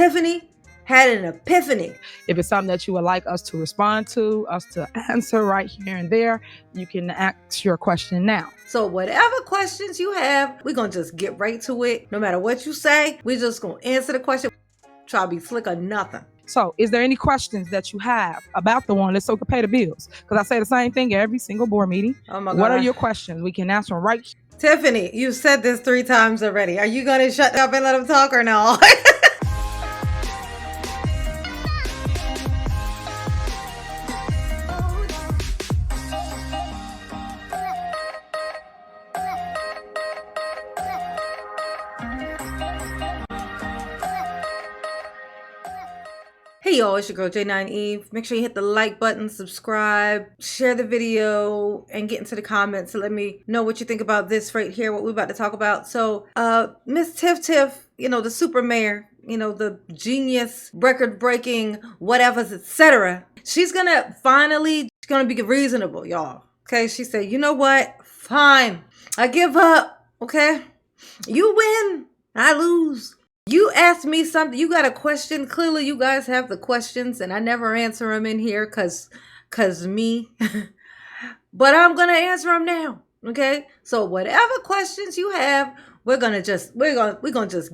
Tiffany had an epiphany. If it's something that you would like us to respond to, us to answer right here and there, you can ask your question now. So whatever questions you have, we're going to just get right to it. No matter what you say, we're just going to answer the question. Try to be slick or nothing. So is there any questions that you have about the one that's so can pay the bills? Because I say the same thing every single board meeting. Oh my God. What are your questions? We can answer them right here. Tiffany, you said this 3 times already. Are you going to shut up and let them talk or no? Hey y'all, it's your girl J9 Eve. Make sure you hit the like button, subscribe, share the video, and get into the comments to let me know what you think about this right here, what we're about to talk about. So, Miss Tiff, the super mayor, the genius, record-breaking, whatevers, etc. She's gonna be reasonable, y'all. Okay, she said, you know what? Fine, I give up. Okay, you win, I lose. You asked me something, you got a question. Clearly you guys have the questions and I never answer them in here cause me. But I'm going to answer them now. Okay? So whatever questions you have, we're going to just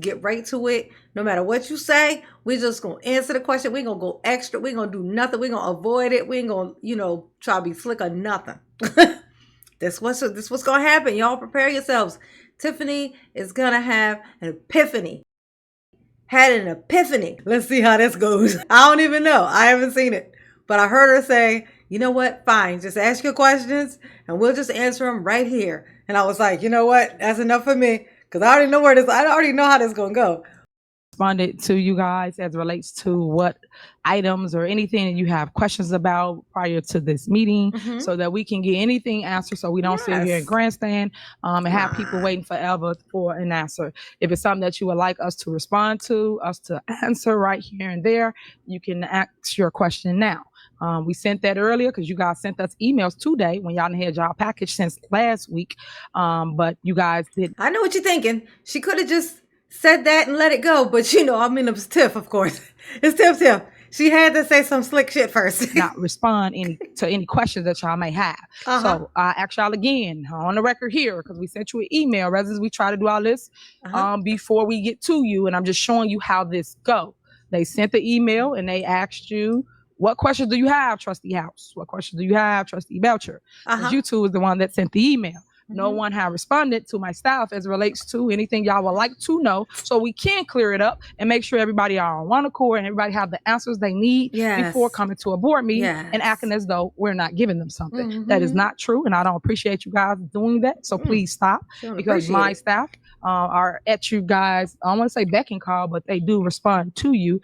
get right to it. No matter what you say, we're just going to answer the question. We're going to go extra. We're going to do nothing. We're going to avoid it. We ain't going to, try to be slick or nothing. This what's going to happen. Y'all prepare yourselves. Tiffany is going to have an epiphany. Had an epiphany. Let's see how this goes. I don't even know. I haven't seen it. But I heard her say, you know what? Fine. Just ask your questions and we'll just answer them right here. And I was like, you know what? That's enough for me. Because I already know how this is going to go. Responded to you guys as it relates to what items or anything that you have questions about prior to this meeting, so that we can get anything answered, so we don't sit here and grandstand and have people waiting forever for an answer. If it's something that you would like us to respond to, us to answer right here and there, you can ask your question now. We sent that earlier because you guys sent us emails today when y'all didn't have y'all package since last week, but you guys didn't. I know what you're thinking. She could have just said that and let it go, but it was Tiff, of course. It's Tiff. She had to say some slick shit first. Not respond to any questions that y'all may have. So I ask y'all again on the record here, because we sent you an email, rather we try to do all this before we get to you, and I'm just showing you how this go. They sent the email and they asked you, what questions do you have, Trustee House? What questions do you have, Trustee Belcher? You two is the one that sent the email. No one have responded to my staff as it relates to anything y'all would like to know, so we can clear it up and make sure everybody are on one accord and everybody have the answers they need before coming to a board meeting and acting as though we're not giving them something. That is not true, and I don't appreciate you guys doing that, so please stop, because my staff are at you guys, I don't want to say beck and call, but they do respond to you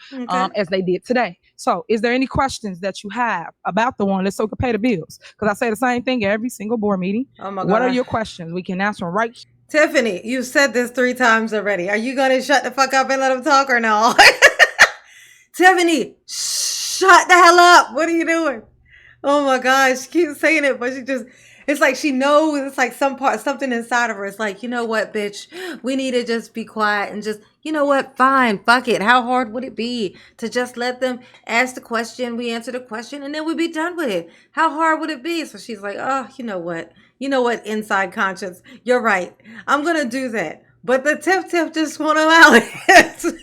as they did today. So is there any questions that you have about the one that's so can pay the bills? Because I say the same thing every single board meeting. Oh my God. What are your questions? We can answer them right here. Tiffany, you said this 3 times already. Are you going to shut the fuck up and let them talk or no? Tiffany, shut the hell up. What are you doing? Oh my gosh, she keeps saying it, but it's like she knows. It's like something inside of her. It's like, you know what, bitch? We need to just be quiet and just, you know what? Fine, fuck it. How hard would it be to just let them ask the question, we answer the question, and then we'd be done with it? How hard would it be? So she's like, oh, you know what? Inside conscience. You're right. I'm going to do that. But the Tiff just won't allow it.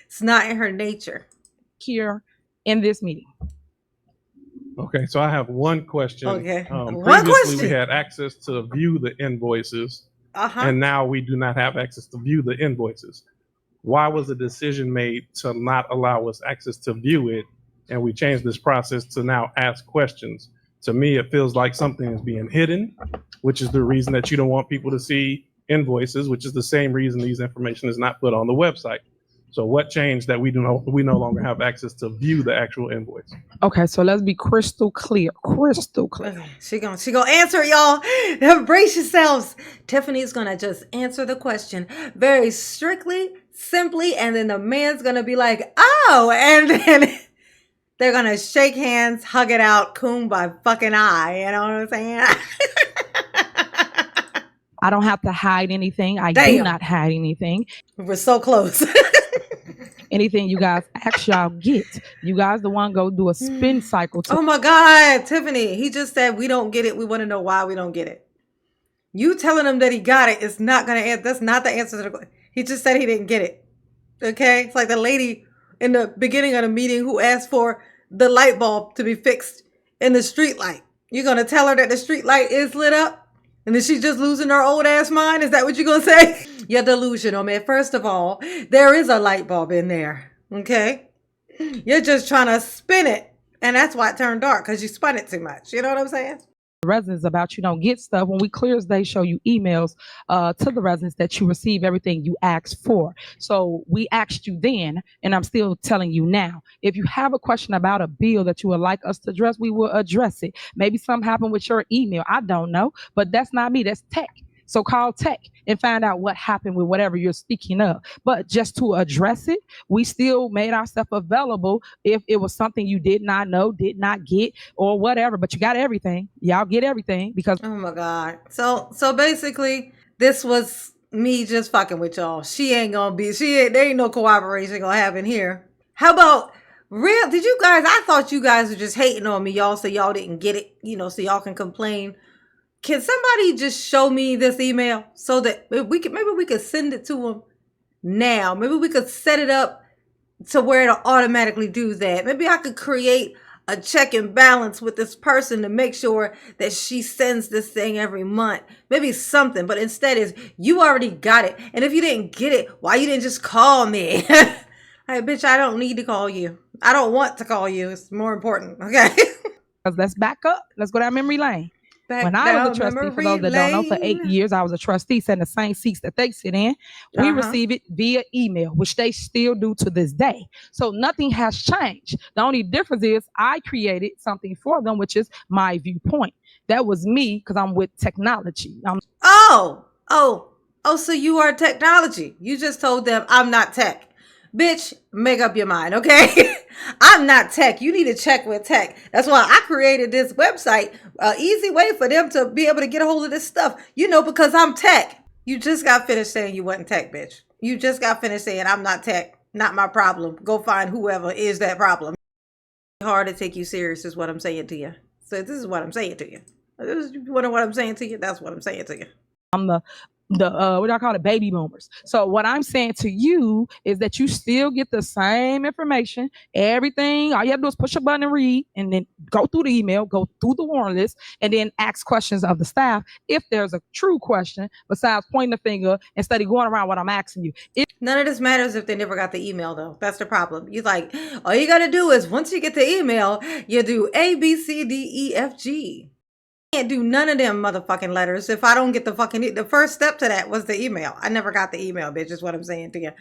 It's not in her nature. Here in this meeting. Okay, so I have one question. Okay, previously we had access to view the invoices, and now we do not have access to view the invoices. Why was the decision made to not allow us access to view it, and we changed this process to now ask questions? To me, it feels like something is being hidden, which is the reason that you don't want people to see invoices, which is the same reason these information is not put on the website. So what changed that we no longer have access to view the actual invoice? Okay, so let's be crystal clear. She gonna answer, y'all. Embrace yourselves. Tiffany's gonna just answer the question very strictly, simply, and then the man's gonna be like, oh, and then they're gonna shake hands, hug it out, coom by fucking eye. You know what I'm saying? I don't have to hide anything. I do not hide anything. We're so close. Anything you guys ask, y'all get. You guys the one go do a spin cycle. Oh my God, Tiffany, he just said we don't get it. We want to know why we don't get it. You telling him that he got it is not going to answer. That's not the answer to the question. He just said he didn't get it. Okay? It's like the lady in the beginning of the meeting who asked for the light bulb to be fixed in the street light. You're going to tell her that the street light is lit up? And then she's just losing her old ass mind? Is that what you're going to say? You're delusional, man. First of all, there is a light bulb in there. Okay? You're just trying to spin it. And that's why it turned dark, because you spun it too much. You know what I'm saying? Residents about you don't get stuff. When we clear as day show you emails to the residents that you receive everything you asked for. So we asked you then, and I'm still telling you now, if you have a question about a bill that you would like us to address, we will address it. Maybe something happened with your email. I don't know, but that's not me. That's tech. So call tech and find out what happened with whatever you're speaking of. But just to address it, we still made ourselves available if it was something you did not know, did not get, or whatever. But you got everything. Y'all get everything because. Oh my God. So basically, this was me just fucking with y'all. There ain't no cooperation gonna happen here. How about did you guys, I thought you guys were just hating on me, y'all, so y'all didn't get it, so y'all can complain. Can somebody just show me this email so that maybe we could send it to them now? Maybe we could set it up to where it'll automatically do that. Maybe I could create a check and balance with this person to make sure that she sends this thing every month. Maybe something, but instead is you already got it. And if you didn't get it, why you didn't just call me? Hey, bitch, I don't need to call you. I don't want to call you. It's more important. Okay. Let's back up. Let's go down memory lane. When I was a trustee, for those that don't know, for 8 years, I was a trustee, sitting in the same seats that they sit in. We receive it via email, which they still do to this day. So nothing has changed. The only difference is I created something for them, which is my viewpoint. That was me because I'm with technology. So you are technology. You just told them I'm not tech. Bitch, make up your mind, okay? I'm not tech. You need to check with tech. That's why I created this website. Easy way for them to be able to get a hold of this stuff. Because I'm tech. You just got finished saying you wasn't tech, bitch. You just got finished saying I'm not tech. Not my problem. Go find whoever is that problem. It's hard to take you serious is what I'm saying to you. So this is what I'm saying to you. You wonder what I'm saying to you? That's what I'm saying to you. I'm the what do I call it? Baby boomers. So what I'm saying to you is that you still get the same information, everything. All you have to do is push a button and read, and then go through the email, go through the warrant list, and then ask questions of the staff if there's a true question besides pointing the finger instead of going around what I'm asking you. None of this matters if they never got the email, though. That's the problem. You're like, all you got to do is once you get the email, you do A, B, C, D, E, F, G. Can't do none of them motherfucking letters if I don't get the first step to that was the email. I never got the email, bitch, is what I'm saying to you.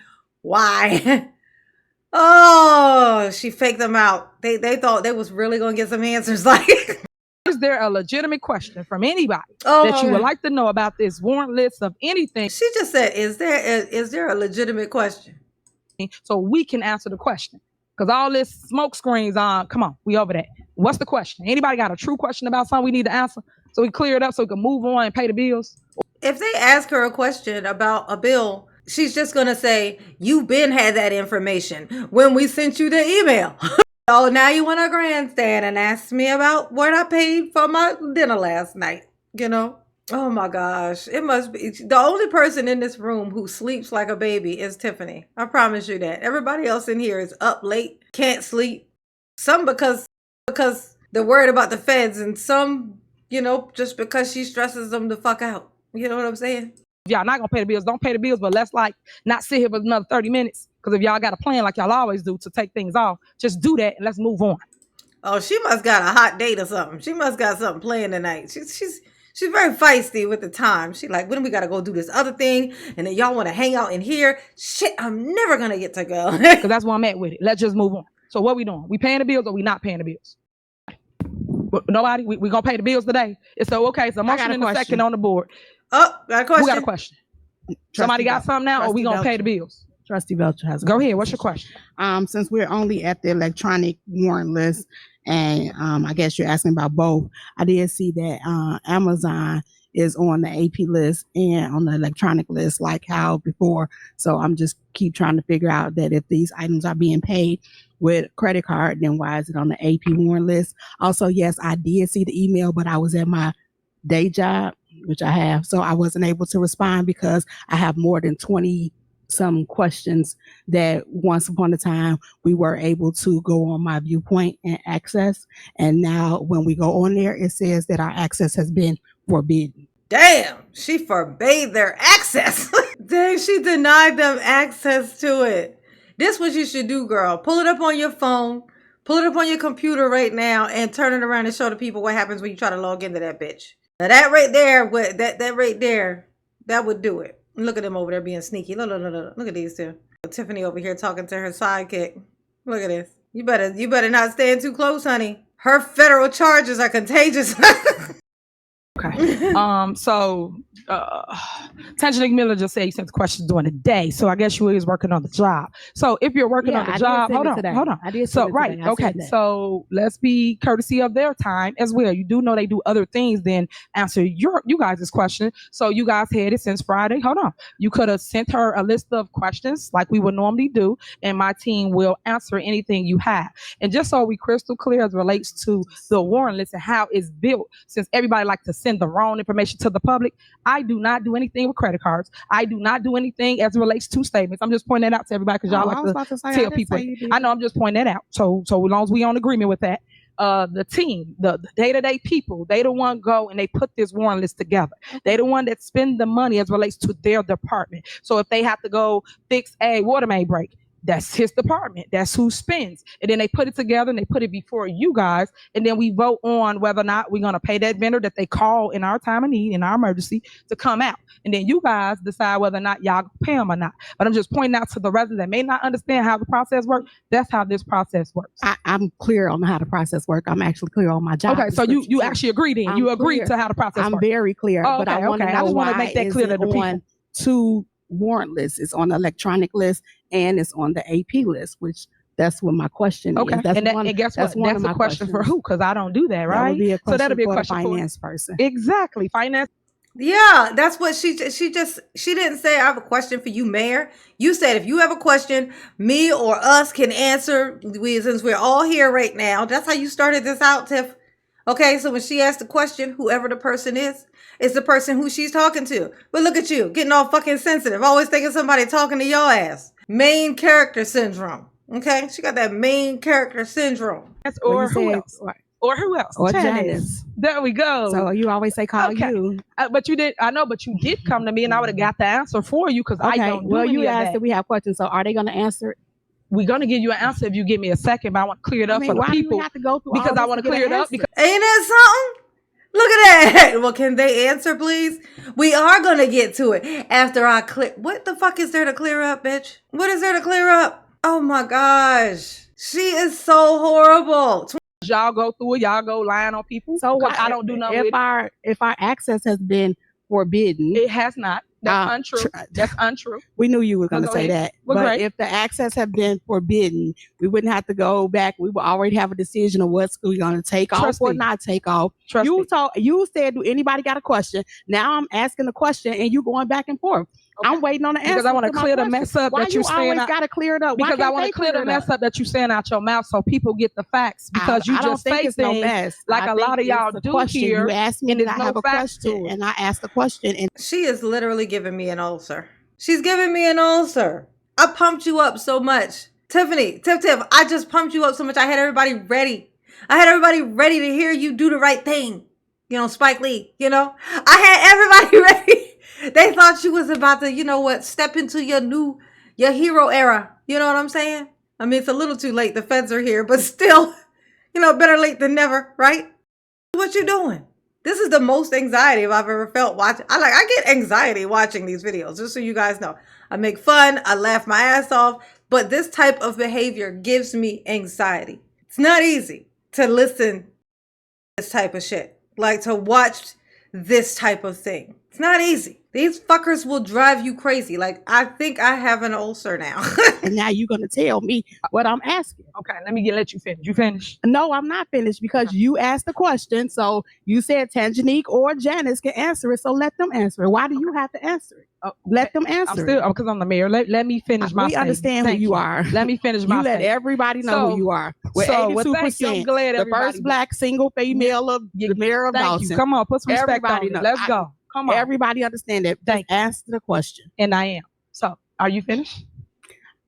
Why? Oh, she faked them out. They thought they was really gonna get some answers. Like, is there a legitimate question from anybody that you would like to know about this warrant list of anything? She just said, is there a legitimate question? So we can answer the question. Because all this smoke screens on, come on, we over that. What's the question? Anybody got a true question about something we need to answer so we clear it up so we can move on and pay the bills? If they ask her a question about a bill, she's just going to say, you've been had that information when we sent you the email. Oh, now you want to grandstand and ask me about what I paid for my dinner last night, Oh my gosh. It must be the only person in this room who sleeps like a baby is Tiffany. I promise you that. Everybody else in here is up late, can't sleep. Some because they're worried about the feds, and some, just because she stresses them the fuck out. You know what I'm saying? If y'all not gonna pay the bills, don't pay the bills, but let's not sit here for another 30 minutes. Because if y'all got a plan like y'all always do to take things off, just do that and let's move on. Oh, she must got a hot date or something. She must got something playing tonight. She's very feisty with the time. She like, when we got to go do this other thing? And then y'all want to hang out in here? Shit, I'm never going to get to go. Because that's where I'm at with it. Let's just move on. So what we doing? We paying the bills or we not paying the bills? Nobody? We going to pay the bills today? So, okay, so motion in a second on the board. Oh, got a question? Who got a question? Somebody got something now, or we going to pay the bills? Trustee Belcher has a Go ahead. What's your question? Since we're only at the electronic warrant list, and I guess you're asking about both, I did see that Amazon is on the AP list and on the electronic list like how before. So I'm just keep trying to figure out that if these items are being paid with credit card, then why is it on the AP warrant list? Also, yes, I did see the email, but I was at my day job, which I have, so I wasn't able to respond because I have more than 20 some questions that once upon a time we were able to go on my viewpoint and access, and now when we go on there it says that our access has been forbidden. Damn, she forbade their access. Dang, she denied them access to it. This what you should do, girl. Pull it up on your phone, pull it up on your computer right now, and turn it around and show the people what happens when you try to log into that bitch. Now that right there, that right there, that would do it. Look at them over there being sneaky. Look at these two. Tiffany over here talking to her sidekick. Look at this. You better not stand too close, honey. Her federal charges are contagious. Okay. Tanginik Miller just said you sent questions during the day. So I guess you is working on the job. So if you're working on the job, hold on. I did. So right. Okay. So let's be courtesy of their time as well. You do know they do other things than answer you guys' question. So you guys had it since Friday. Hold on. You could have sent her a list of questions like we would normally do, and my team will answer anything you have. And just so we crystal clear as relates to the warrant list and how it's built, since everybody likes to send the wrong information to the public, I do not do anything with credit cards. I do not do anything as it relates to statements. I'm just pointing that out to everybody because y'all like to tell people. I know, I'm just pointing that out. So as long as we on agreement with that, the team, the day-to-day people, they the one go and they put this warrant list together. They the one that spend the money as it relates to their department. So if they have to go fix a water main break, that's his department. That's who spends. And then they put it together and they put it before you guys. And then we vote on whether or not we're going to pay that vendor that they call in our time of need, in our emergency, to come out. And then you guys decide whether or not y'all pay them or not. But I'm just pointing out to the residents that may not understand how the process works. That's how this process works. I'm clear on how the process works. I'm actually clear on my job. Okay, so you actually agree then. You agree to how the process works. I'm very clear. But I want to know why to make that clear to the people. Two warrant lists. It's on the electronic list and it's on the AP list, which that's what my question is. That's and guess what? That's a question for who? Because I don't do that, right? That would be a question that'll be a for question the finance person. Exactly, finance. Yeah, that's what she didn't say. I have a question for you, Mayor. You said if you have a question, me or us can answer. Since we're all here right now, that's how you started this out, Tiff. Okay, so when she asked the question, whoever the person is, it's the person who she's talking to. But look at you, getting all fucking sensitive. Always thinking somebody talking to your ass. Main character syndrome. Okay, she got that main character syndrome. Or who else? Or who else? Or Janice. There we go. So you always say call you. But you did. I know, but you did come to me, and I would have got the answer for you because I don't. Well, you asked if we have questions. So are they going to answer it? We're going to give you an answer if you give me a second, but I want to clear it up for the people. Do we have to go through because I want to clear it up. Because ain't that something? Look at that. Well, can they answer, please? We are going to get to it after I clear. What the fuck is there to clear up, bitch? What is there to clear up? Oh my gosh. She is so horrible. Y'all go through it. Y'all go lying on people. So I don't do nothing. If our access has been forbidden. It has not. That's untrue. That's untrue. We knew you were going to say that. Well, but great. If the access had been forbidden, we wouldn't have to go back. We would already have a decision of what's we're going to take off or not take off. You said, do anybody got a question? Now I'm asking the question and you going back and forth. Okay. I'm waiting on the answer. Because I want to clear the mess up that you're saying. Why you always got to clear it up? Because I want to clear the mess up that you're saying out your mouth so people get the facts. Because you just say things like a lot of y'all do here. You asked me and I have a question and I asked the question. And she is literally giving me an ulcer. She's giving me an ulcer. I pumped you up so much. Tiffany, Tiff, I just pumped you up so much. I had everybody ready. I had everybody ready to hear you do the right thing. You know, Spike Lee, you know. I had everybody ready. They thought you was about to, you know what, step into your hero era. You know what I'm saying? I mean, it's a little too late. The feds are here, but still, you know, better late than never, right? What you doing? This is the most anxiety I've ever felt watching. I get anxiety watching these videos, just so you guys know. I make fun, I laugh my ass off, but this type of behavior gives me anxiety. It's not easy to listen to this type of shit, like to watch this type of thing. It's not easy. These fuckers will drive you crazy. Like, I think I have an ulcer now. And now you're going to tell me what I'm asking. Okay, let you finish. You finish? No, I'm not finished because you asked the question. So you said Tangenique or Janice can answer it. So let them answer it. Why do you have to answer it? Let them answer it. Because I'm the mayor. Let me finish my We understand who you are. Let me finish my You let statement. everybody know who you are. With 82%, I'm glad the first black single female of the mayor of Dawson. You. Come on, put some respect on it. Let's go. Come on. Everybody understand that. Just answer the question. And I am. So, are you finished?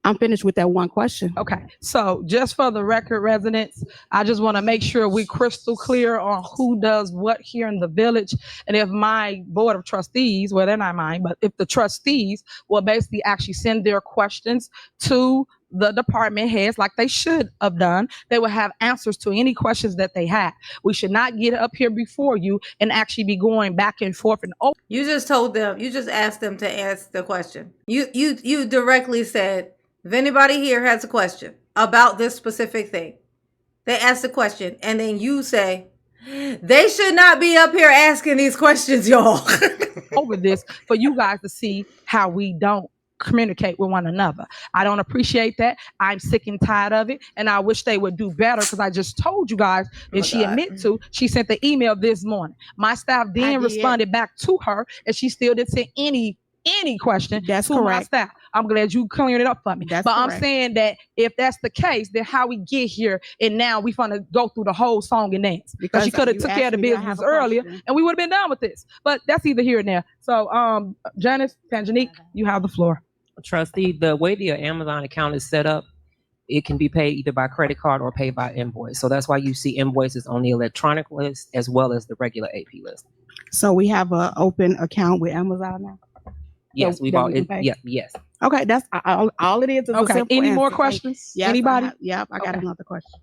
I'm finished with that one question. Okay. So, just for the record, residents, I just want to make sure we're crystal clear on who does what here in the village. And if my board of trustees, well, they're not mine, but if the trustees will basically actually send their questions to the department heads like they should have done, they will have answers to any questions that they have. We should not get up here before you and actually be going back and forth. And you just told them, you just asked them to ask the question. You directly said, if anybody here has a question about this specific thing, they ask the question, and then you say, they should not be up here asking these questions, y'all. Over this for you guys to see how we don't communicate with one another. I don't appreciate that. I'm sick and tired of it, and I wish they would do better, because I just told you guys, and she admit to, she sent the email this morning. My staff then responded back to her, and she still didn't send any question that's to correct. My staff. I'm glad you cleared it up for me. That's but correct. I'm saying that if that's the case, then how we get here and now we gonna go through the whole song and dance, because she could have took care of the business earlier and we would have been done with this. But that's either here or there. So Janice, Tangenique, you have the floor. Trustee, the way the Amazon account is set up, it can be paid either by credit card or paid by invoice. So that's why you see invoices on the electronic list as well as the regular AP list. So we have an open account with Amazon now? Yes, we've all. Yes. Okay, that's all it is. Okay. Any more questions? Yes, anybody? I got another question.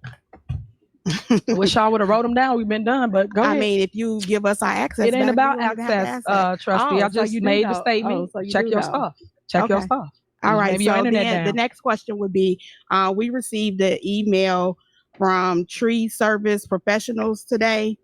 I wish y'all would have wrote them down. We've been done, but go ahead. I mean, if you give us our access, it ain't about access, trustee. I just made the statement. Check your stuff. Check your stuff. All right. Maybe so your internet then the next question would be: we received the email from tree service professionals today.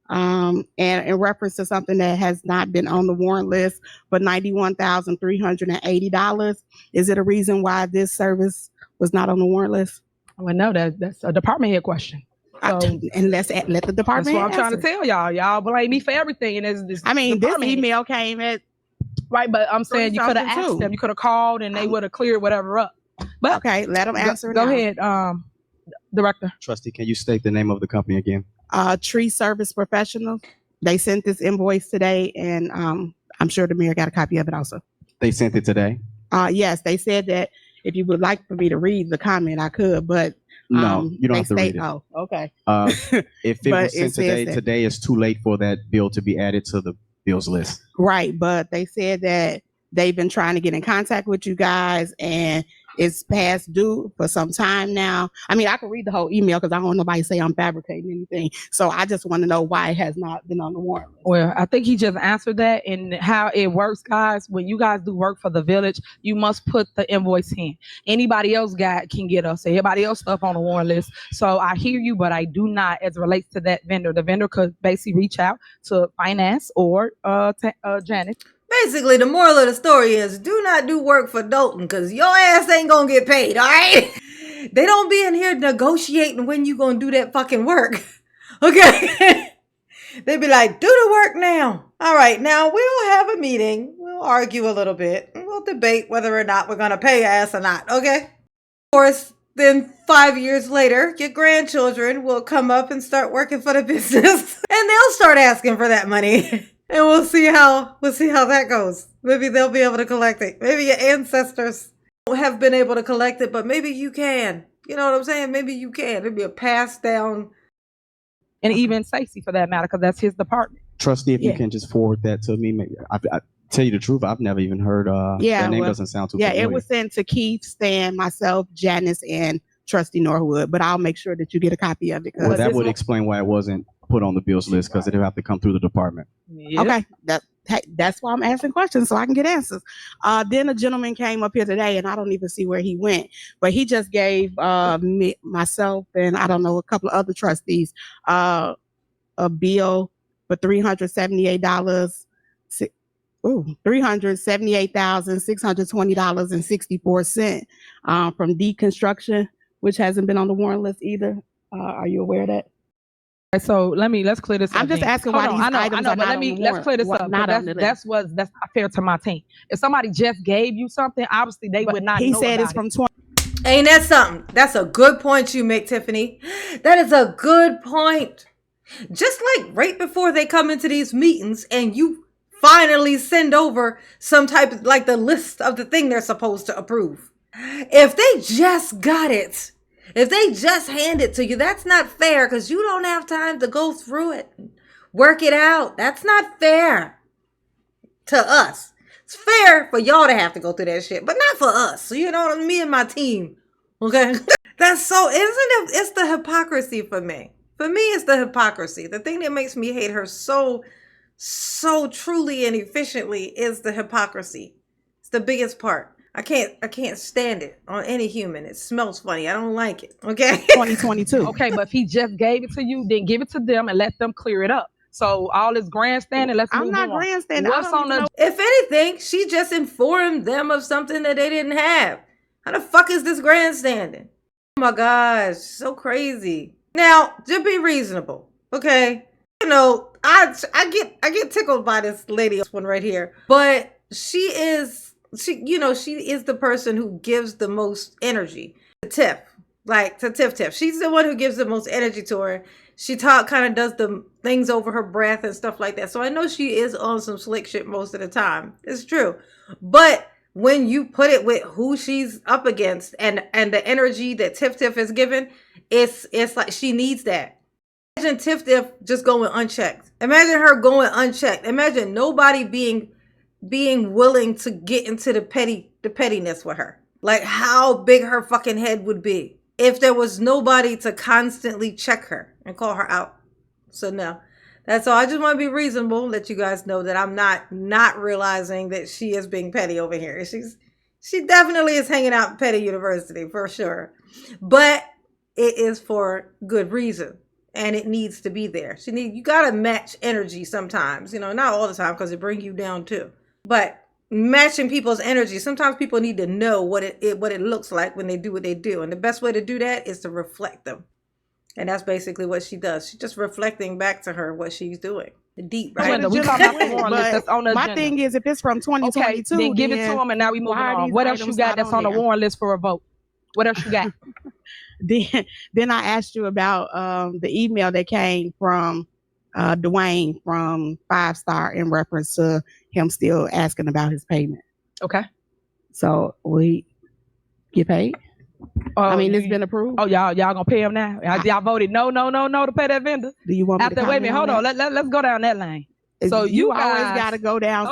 And in reference to something that has not been on the warrant list, but $91,380. Is it a reason why this service was not on the warrant list? Well, no, that's a department head question. So, and let the department. That's what I'm trying to tell y'all. Y'all blame me for everything. And this email came at right, but I'm saying you could have asked them. You could have called, and they would have cleared whatever up. But okay, let them answer. Go ahead, Director. Trustee, can you state the name of the company again? Tree Service Professionals. They sent this invoice today, and I'm sure the mayor got a copy of it also. They sent it today? Yes, they said that if you would like for me to read the comment, I could, but no, you don't have to read it. Oh, okay. If it was sent today is too late for that bill to be added to the bills list. Right, but they said that they've been trying to get in contact with you guys, and it's past due for some time now. I mean, I can read the whole email because I don't want nobody say I'm fabricating anything. So I just want to know why it has not been on the warrant list. Well, I think he just answered that, and how it works, guys. When you guys do work for the village, you must put the invoice in. Anybody else can get us. Everybody else stuff on the warrant list. So I hear you, but I do not, as it relates to that vendor. The vendor could basically reach out to finance or Janice. Basically, the moral of the story is do not do work for Dalton, because your ass ain't going to get paid, all right? They don't be in here negotiating when you going to do that fucking work, okay? They be like, do the work now. All right, now we'll have a meeting. We'll argue a little bit. And we'll debate whether or not we're going to pay your ass or not, okay? Of course, then 5 years later, your grandchildren will come up and start working for the business, and they'll start asking for that money. And we'll see how that goes. Maybe they'll be able to collect it. Maybe your ancestors won't have been able to collect it, but maybe you can. You know what I'm saying? Maybe you can. It'll be a passed down. And even Stacey, for that matter, because that's his department. Trustee, if you can just forward that to me. Maybe I tell you the truth, I've never even heard. Their name doesn't sound too familiar. Yeah, it was sent to Keith, Stan, myself, Janice, and Trustee Norwood. But I'll make sure that you get a copy of it. Well, that would explain why it wasn't put on the bills list, because it'll have to come through the department. Yep. Okay, that's why I'm asking questions, so I can get answers. Then a gentleman came up here today, and I don't even see where he went, but he just gave myself and I don't know, a couple of other trustees a bill for $378 $378,620.64 from deconstruction, which hasn't been on the warrant list either. Are you aware of that? So let's clear this up. I'm just asking why these items are not on the warrant. Let's clear this up. That's not fair to my team. If somebody just gave you something, obviously they would not. He said it's from 20. Ain't that something? That's a good point you make, Tiffany. That is a good point. Just like right before they come into these meetings and you finally send over some type of like the list of the thing they're supposed to approve. If they just got it, if they just hand it to you, that's not fair because you don't have time to go through it, work it out. That's not fair to us. It's fair for y'all to have to go through that shit, but not for us. So, you know, me and my team. Okay. That's so, isn't it? It's the hypocrisy for me. For me, it's the hypocrisy. The thing that makes me hate her so truly and efficiently is the hypocrisy. It's the biggest part. I can't stand it on any human. It smells funny. I don't like it. Okay. 2022. Okay, but if he just gave it to you, then give it to them and let them clear it up. So all this grandstanding, let's move on. I'm not grandstanding. What's on the? If anything, she just informed them of something that they didn't have. How the fuck is this grandstanding? Oh my gosh, so crazy. Now, just be reasonable, okay? You know, I get tickled by this lady, this one right here, but she is the person who gives the most energy to Tiff. Like to Tiff. She's the one who gives the most energy to her. She kind of does the things over her breath and stuff like that. So I know she is on some slick shit most of the time. It's true. But when you put it with who she's up against and the energy that Tiff is given, it's like she needs that. Imagine Tiff just going unchecked. Imagine her going unchecked. Imagine nobody being willing to get into the pettiness with her. Like how big her fucking head would be if there was nobody to constantly check her and call her out. So no, that's all. I just want to be reasonable, let you guys know that I'm not realizing that she is being petty over here. She definitely is hanging out at Petty University for sure, but it is for good reason. And it needs to be there. You got to match energy sometimes, not all the time because it brings you down too. But matching people's energy, sometimes people need to know what it looks like when they do what they do. And the best way to do that is to reflect them. And that's basically what she does. She's just reflecting back to her what she's doing. The deep, right? My thing is, if it's from 2022, okay, then give it to them and now we moving on. What else you got that's on the warrant list for a vote? What else you got? Then I asked you about the email that came from Dwayne from 5 Star in reference to him still asking about his payment. Okay. So we get paid? I mean, it's been approved. Oh, y'all gonna pay him now? Y'all voted no to pay that vendor. Do you want me to wait a minute, hold on. Let's go down that lane. So you always got to go down.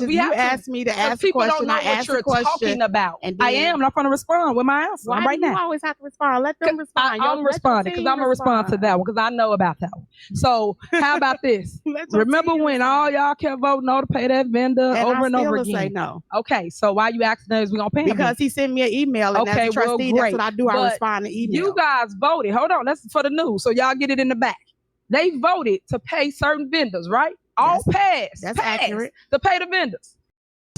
You asked me to ask a question. I asked a question. Talking about. And I am not going to respond with my answer. Why right do you now. always have to respond? Let them respond. I'm responding because I'm going to respond to that one because I know about that one. So how about this? Remember when all y'all kept voting no to pay that vendor over and over again? Say no. Okay, so why you asking us we going to pay him? Because he sent me an email and as a trustee, that's what I do. I respond to email. You guys voted. Hold on, that's for the news. So y'all get it in the back. They voted to pay certain vendors, right? All passed. That's accurate. To pay the vendors.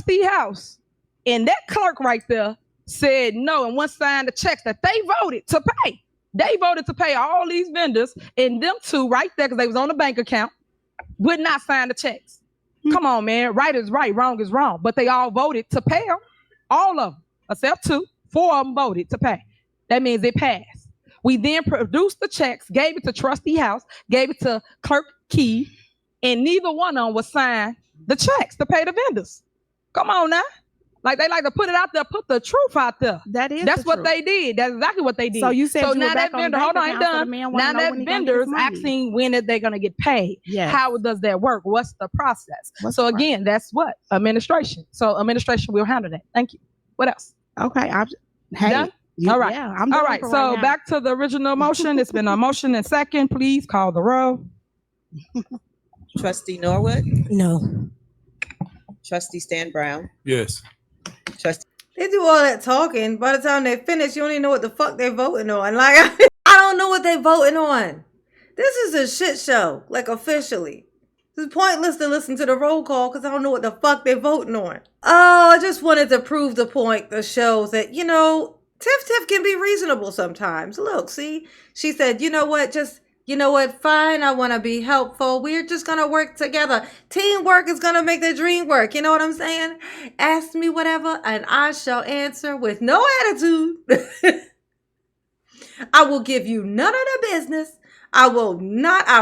The house and that clerk right there said no and signed the checks that they voted to pay. They voted to pay all these vendors, and them two right there, because they was on the bank account, would not sign the checks. Come on, man. Right is right, wrong is wrong. But they all voted to pay them. All of them, except 2. 4 of them voted to pay. That means it passed. We then produced the checks, gave it to Trustee House, gave it to Clerk Key, and neither one of them would sign the checks to pay the vendors. Come on now. Like they like to put it out there, put the truth out there. That's what they did. That's exactly what they did. So you said now that vendor, hold on, I ain't done. Now that vendor's asking when they're gonna get paid. Yes. How does that work? What's the process? Again, that's what administration. So administration will handle that. Thank you. What else? Okay. Done? All right. Yeah, I'm all right. So back to the original motion. It's been a motion and second. Please call the roll. Trustee Norwood? No. Trustee Stan Brown? Yes. They do all that talking. By the time they finish, you don't even know what the fuck they're voting on. Like, I don't know what they're voting on. This is a shit show, like officially. It's pointless to listen to the roll call because I don't know what the fuck they're voting on. Oh, I just wanted to prove the point that shows that, you know, Tiff can be reasonable sometimes. Look, see, she said, you know what, fine, I want to be helpful. We're just going to work together. Teamwork is going to make the dream work. You know what I'm saying? Ask me whatever and I shall answer with no attitude. I will give you none of the business. I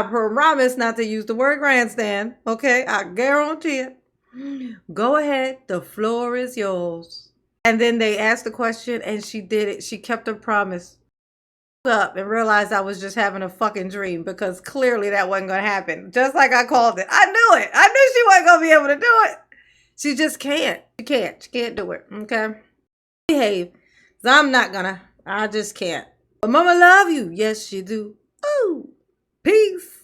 promise not to use the word grandstand. Okay, I guarantee it. Go ahead. The floor is yours. And then they asked the question and she did it. She kept her promise. Up and realized I was just having a fucking dream because clearly that wasn't going to happen. Just like I called it. I knew it. I knew she wasn't going to be able to do it. She just can't. She can't do it. Okay. Behave. I'm not gonna. I just can't. But mama love you. Yes, she do. Ooh. Peace.